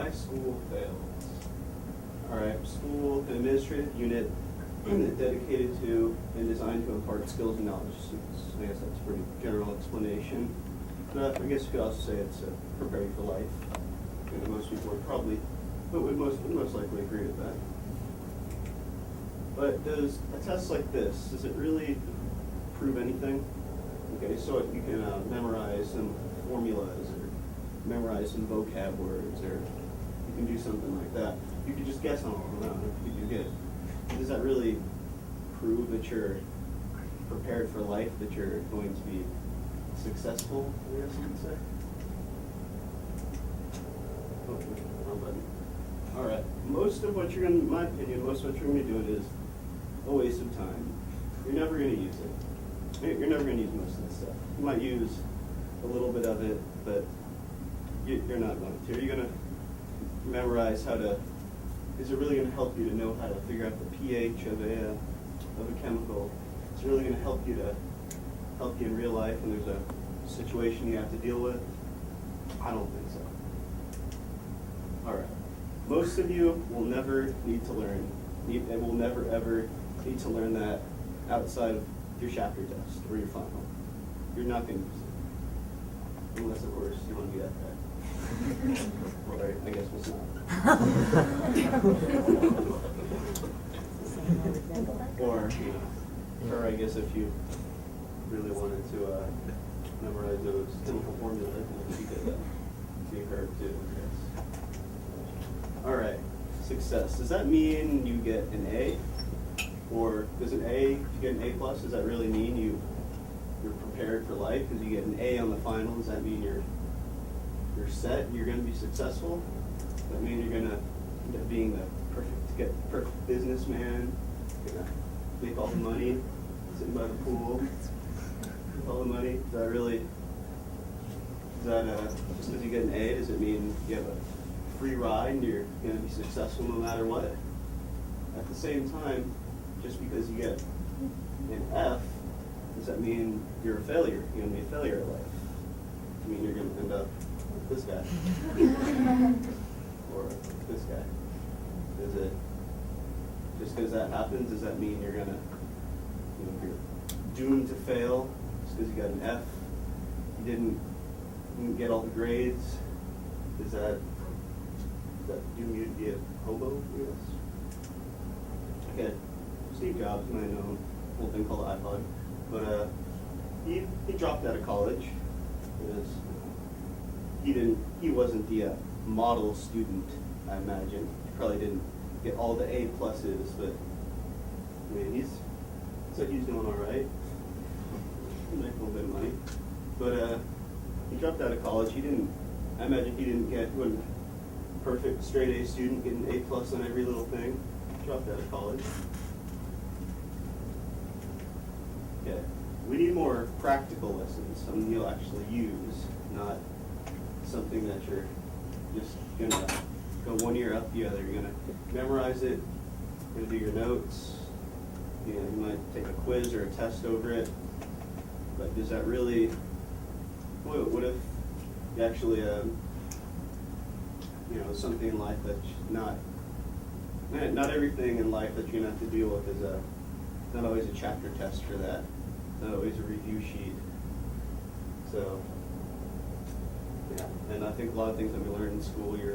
Why school fails. All right, school, an administrative unit dedicated to and designed to impart skills and knowledge to students. I guess that's a pretty general explanation. But I guess you could also say it's preparing for life. You know, most people would most likely agree with that. But does a test like this, does it really prove anything? Okay, so you can memorize some formulas or memorize some vocab words, or you can do something like that. You could just guess on all of them if you do good. Does that really prove that you're prepared for life, that you're going to be successful, I guess you could say? Oh, wrong button. All right, most of what you're going to, in my opinion, most of what you're going to be doing is a waste of time. You're never going to use it. You're never going to use most of this stuff. You might use a little bit of it, but you're not going to. You're going to memorize how to, is it really going to help you to know how to figure out the pH of a chemical? It's really going to help you in real life when there's a situation you have to deal with? I don't think so. All right. Most of you will never need to learn, and will never ever need to learn that outside of your chapter test or your final. You're not going to use it. Unless, of course, you want to be that bad. Or I guess we'll not. Or I guess if you really wanted to memorize those chemical formulas, you could be heard too, I guess. All right, success. Does that mean you get an A? Or does an A, if you get an A plus, does that really mean you're prepared for life? Because you get an A on the final, does that mean you're set, you're going to be successful? Does that mean you're going to end up being the perfect businessman, you're going to make all the money, sitting by the pool, with all the money? Is that really, just because you get an A, does it mean you have a free ride and you're going to be successful no matter what? At the same time, just because you get an F, does that mean you're a failure? You're going to be a failure at life? I mean, you're going to end up like this guy. Or this guy. Is it, just because that happens, does that mean you're going to, you're doomed to fail just because you got an F? You didn't get all the grades? Does that doom you to be a hobo, I guess? Okay. Steve Jobs, you might know a whole thing called the iPod, but he dropped out of college because he wasn't the model student, I imagine. He probably didn't get all the A pluses, but I mean it's like he's doing all right. He made a little bit of money, but he dropped out of college. I imagine he wasn't a perfect straight A student, getting A plus on every little thing. He dropped out of college. Okay. We need more practical lessons, something you'll actually use, not something that you're just gonna go one ear up the other. You're gonna memorize it, you're gonna do your notes, you might take a quiz or a test over it, but does that really, what if you actually, something in life that's not everything in life that you're gonna have to deal with is not always a chapter test for that. Not always a review sheet. So, yeah. And I think a lot of things that we learn in school, you're